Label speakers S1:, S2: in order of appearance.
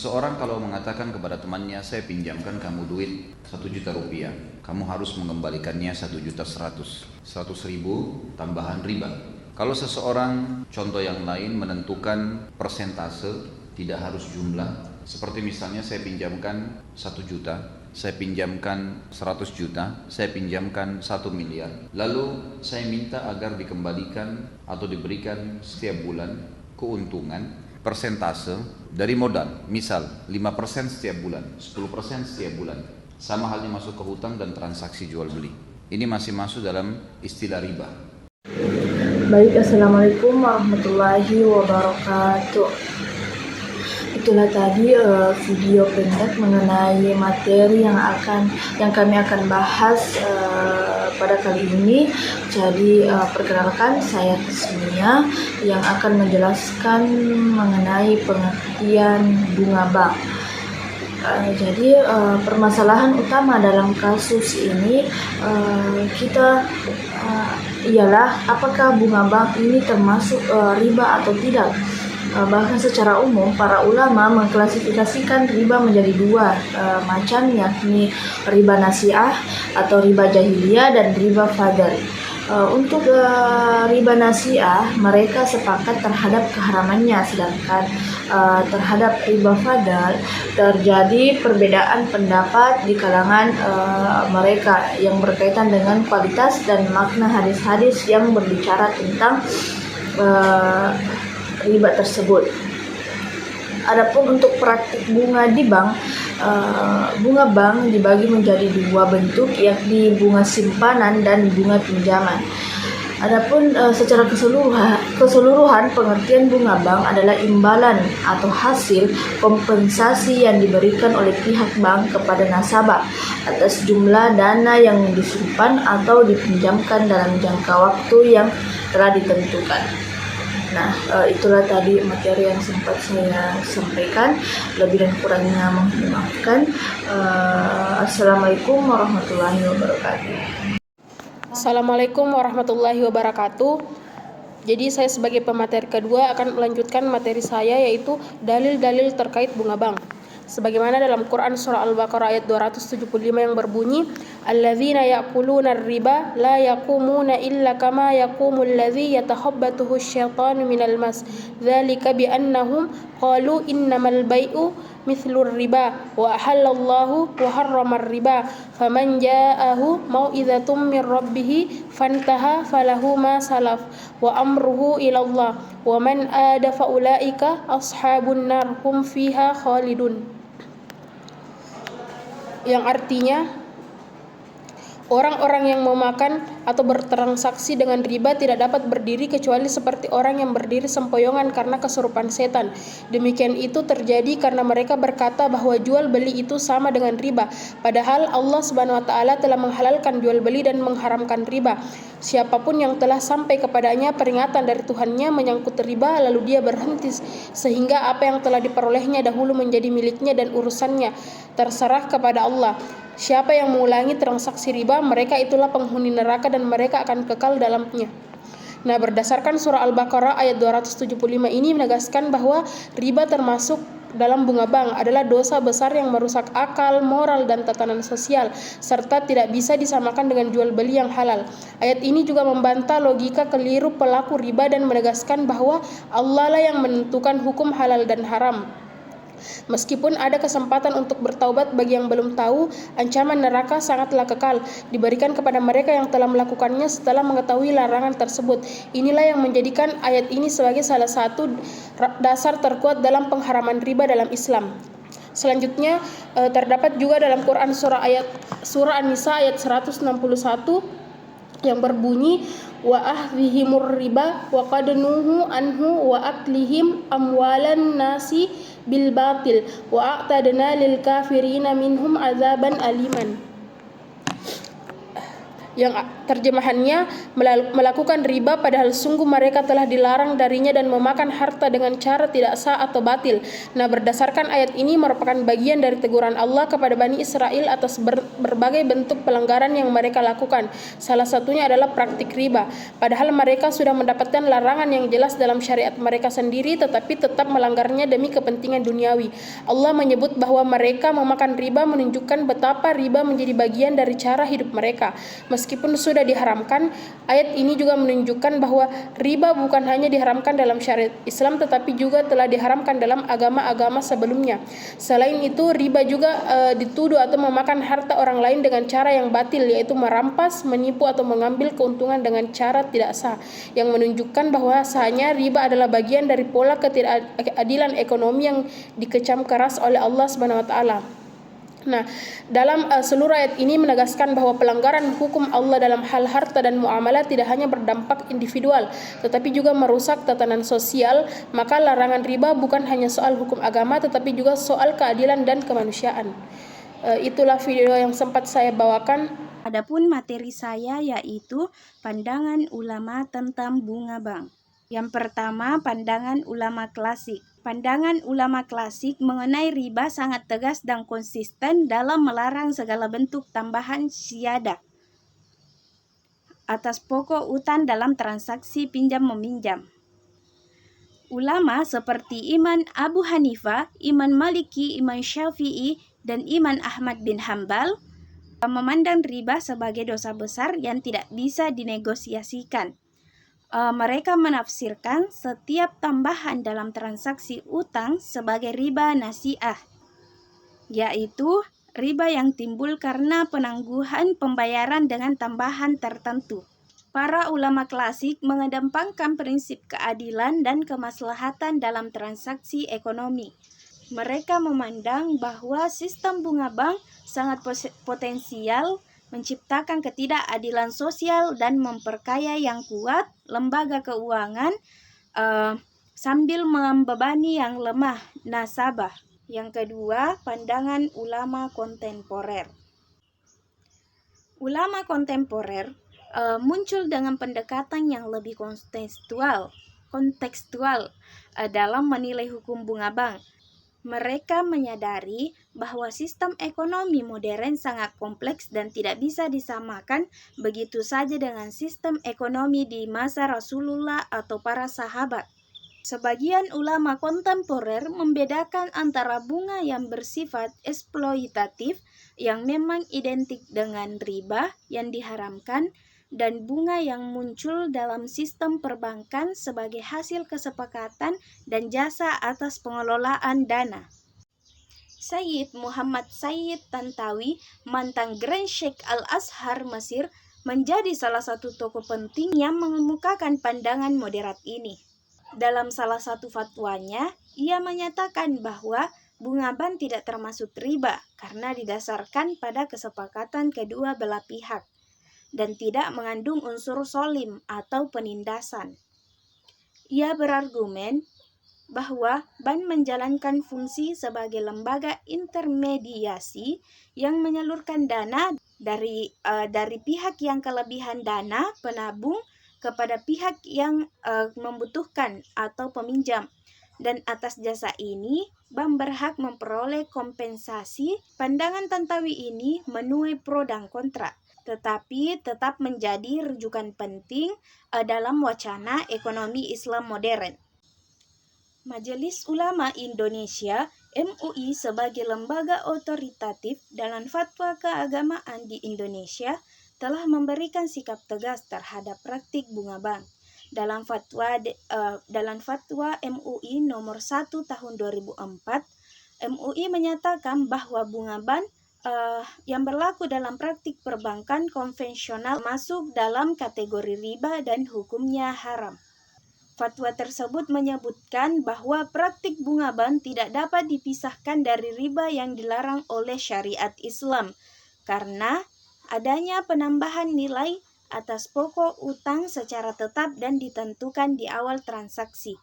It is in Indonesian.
S1: Seseorang kalau mengatakan kepada temannya, saya pinjamkan kamu duit 1 juta rupiah, kamu harus mengembalikannya 1.100.000, 100.000 tambahan riba. Kalau seseorang, contoh yang lain, menentukan persentase, tidak harus jumlah, seperti misalnya saya pinjamkan 1 juta, saya pinjamkan 100 juta, saya pinjamkan 1 miliar, lalu saya minta agar dikembalikan atau diberikan setiap bulan keuntungan persentase dari modal, misal 5% setiap bulan, 10% setiap bulan, sama halnya masuk ke hutang dan transaksi jual beli. Ini masih masuk dalam istilah riba.
S2: Baik, Assalamualaikum warahmatullahi wabarakatuh. Itulah tadi video pendek mengenai materi yang kami akan bahas pada kali ini. Jadi perkenalkan, saya Tismia yang akan menjelaskan mengenai pengertian bunga bank. Jadi permasalahan utama dalam kasus ini ialah apakah bunga bank ini termasuk riba atau tidak. Bahkan secara umum para ulama mengklasifikasikan riba menjadi dua macam, yakni riba nasiah atau riba jahiliyah dan riba fadl. Untuk riba nasiah mereka sepakat terhadap keharamannya, sedangkan terhadap riba fadl terjadi perbedaan pendapat di kalangan mereka yang berkaitan dengan kualitas dan makna hadis-hadis yang berbicara tentang riba tersebut. Adapun untuk praktik bunga di bank, bunga bank dibagi menjadi dua bentuk, yakni bunga simpanan dan bunga pinjaman. Adapun secara keseluruhan pengertian bunga bank adalah imbalan atau hasil kompensasi yang diberikan oleh pihak bank kepada nasabah atas jumlah dana yang disimpan atau dipinjamkan dalam jangka waktu yang telah ditentukan. Nah, itulah tadi materi yang sempat saya sampaikan. Lebih dan kurangnya mohon dimaafkan. Assalamualaikum warahmatullahi wabarakatuh.
S3: Assalamualaikum warahmatullahi wabarakatuh. Jadi saya sebagai pemateri kedua akan melanjutkan materi saya, yaitu dalil-dalil terkait bunga bank. Sebagaimana dalam Quran surah Al-Baqarah ayat 275 yang berbunyi, alladzina ya'kuluna ar-riba la yaqumuna illa kama yaqumul ladzi yatakhabbathu asyaitanu minal mas, dzalika bi annahum qalu innamal bai'u mithlur riba wa ahallallahu wa harramar riba faman ja'ahu mau'izatum mir rabbih fantaha falahu ma salaf wa amruhu ila Allah wa man ada fa ulaika ashabun nar hum fiha khalidun. Yang artinya orang-orang yang memakan atau bertransaksi dengan riba tidak dapat berdiri kecuali seperti orang yang berdiri sempoyongan karena kesurupan setan. Demikian itu terjadi karena mereka berkata bahwa jual beli itu sama dengan riba, padahal Allah Subhanahu wa taala telah menghalalkan jual beli dan mengharamkan riba. Siapapun yang telah sampai kepadanya peringatan dari Tuhannya menyangkut riba, lalu dia berhenti sehingga apa yang telah diperolehnya dahulu menjadi miliknya dan urusannya terserah kepada Allah. Siapa yang mengulangi transaksi riba, mereka itulah penghuni neraka dan mereka akan kekal dalamnya. Nah, berdasarkan surah Al-Baqarah ayat 275 ini menegaskan bahwa riba termasuk dalam bunga bank adalah dosa besar yang merusak akal, moral, dan tatanan sosial, serta tidak bisa disamakan dengan jual beli yang halal. Ayat ini juga membantah logika keliru pelaku riba dan menegaskan bahwa Allah lah yang menentukan hukum halal dan haram. Meskipun ada kesempatan untuk bertaubat bagi yang belum tahu, ancaman neraka sangatlah kekal diberikan kepada mereka yang telah melakukannya setelah mengetahui larangan tersebut. Inilah yang menjadikan ayat ini sebagai salah satu dasar terkuat dalam pengharaman riba dalam Islam. Selanjutnya terdapat juga dalam Quran surah An-Nisa ayat 161 yang berbunyi wa ahdhihimur riba wa qad nuhu anhu wa aklihim amwalan nasi bil batil wa a'tadna lil kafirina minhum azaban aliman. yang terjemahannya melakukan riba padahal sungguh mereka telah dilarang darinya dan memakan harta dengan cara tidak sah atau batil. Nah, berdasarkan ayat ini merupakan bagian dari teguran Allah kepada Bani Israel atas berbagai bentuk pelanggaran yang mereka lakukan. Salah satunya adalah praktik riba. Padahal mereka sudah mendapatkan larangan yang jelas dalam syariat mereka sendiri tetapi tetap melanggarnya demi kepentingan duniawi. Allah menyebut bahwa mereka memakan riba menunjukkan betapa riba menjadi bagian dari cara hidup mereka. Meskipun sudah diharamkan, ayat ini juga menunjukkan bahwa riba bukan hanya diharamkan dalam syariat Islam tetapi juga telah diharamkan dalam agama-agama sebelumnya. Selain itu, riba juga dituduh atau memakan harta orang lain dengan cara yang batil, yaitu merampas, menipu atau mengambil keuntungan dengan cara tidak sah, yang menunjukkan bahwa sahnya riba adalah bagian dari pola ketidakadilan ekonomi yang dikecam keras oleh Allah Subhanahu wa taala. Nah, dalam seluruh ayat ini menegaskan bahwa pelanggaran hukum Allah dalam hal harta dan muamalah tidak hanya berdampak individual, tetapi juga merusak tatanan sosial. Maka larangan riba bukan hanya soal hukum agama, tetapi juga soal keadilan dan kemanusiaan. Itulah video yang sempat saya bawakan.
S4: Adapun materi saya yaitu pandangan ulama tentang bunga bank. Yang pertama, pandangan ulama klasik. Pandangan ulama klasik mengenai riba sangat tegas dan konsisten dalam melarang segala bentuk tambahan syiadah atas pokok utang dalam transaksi pinjam-meminjam. Ulama seperti Imam Abu Hanifah, Imam Maliki, Imam Syafi'i, dan Imam Ahmad bin Hambal memandang riba sebagai dosa besar yang tidak bisa dinegosiasikan. Mereka menafsirkan setiap tambahan dalam transaksi utang sebagai riba nasi'ah, yaitu riba yang timbul karena penangguhan pembayaran dengan tambahan tertentu. Para ulama klasik mengedepankan prinsip keadilan dan kemaslahatan dalam transaksi ekonomi. Mereka memandang bahwa sistem bunga bank sangat potensial menciptakan ketidakadilan sosial dan memperkaya yang kuat lembaga keuangan sambil membebani yang lemah nasabah. Yang kedua, pandangan ulama kontemporer. Ulama kontemporer muncul dengan pendekatan yang lebih kontekstual dalam menilai hukum bunga bank. Mereka menyadari bahwa sistem ekonomi modern sangat kompleks dan tidak bisa disamakan begitu saja dengan sistem ekonomi di masa Rasulullah atau para sahabat. Sebagian ulama kontemporer membedakan antara bunga yang bersifat eksploitatif yang memang identik dengan riba yang diharamkan dan bunga yang muncul dalam sistem perbankan sebagai hasil kesepakatan dan jasa atas pengelolaan dana. Sayyid Muhammad Sayyid Tantawi, mantan Grand Sheikh Al-Azhar Mesir, menjadi salah satu tokoh penting yang mengemukakan pandangan moderat ini. Dalam salah satu fatwanya, ia menyatakan bahwa bunga bank tidak termasuk riba karena didasarkan pada kesepakatan kedua belah pihak dan tidak mengandung unsur zolim atau penindasan. Ia berargumen bahwa bank menjalankan fungsi sebagai lembaga intermediasi yang menyalurkan dana dari pihak yang kelebihan dana penabung kepada pihak yang membutuhkan atau peminjam, dan atas jasa ini bank berhak memperoleh kompensasi. Pandangan Tantawi ini menuai pro dan kontra, tetapi tetap menjadi rujukan penting dalam wacana ekonomi Islam modern. Majelis Ulama Indonesia (MUI) sebagai lembaga otoritatif dalam fatwa keagamaan di Indonesia telah memberikan sikap tegas terhadap praktik bunga bank. Dalam fatwa MUI nomor 1 tahun 2004, MUI menyatakan bahwa bunga bank yang berlaku dalam praktik perbankan konvensional masuk dalam kategori riba dan hukumnya haram. Fatwa tersebut menyebutkan bahwa praktik bunga bank tidak dapat dipisahkan dari riba yang dilarang oleh syariat Islam karena adanya penambahan nilai atas pokok utang secara tetap dan ditentukan di awal transaksi.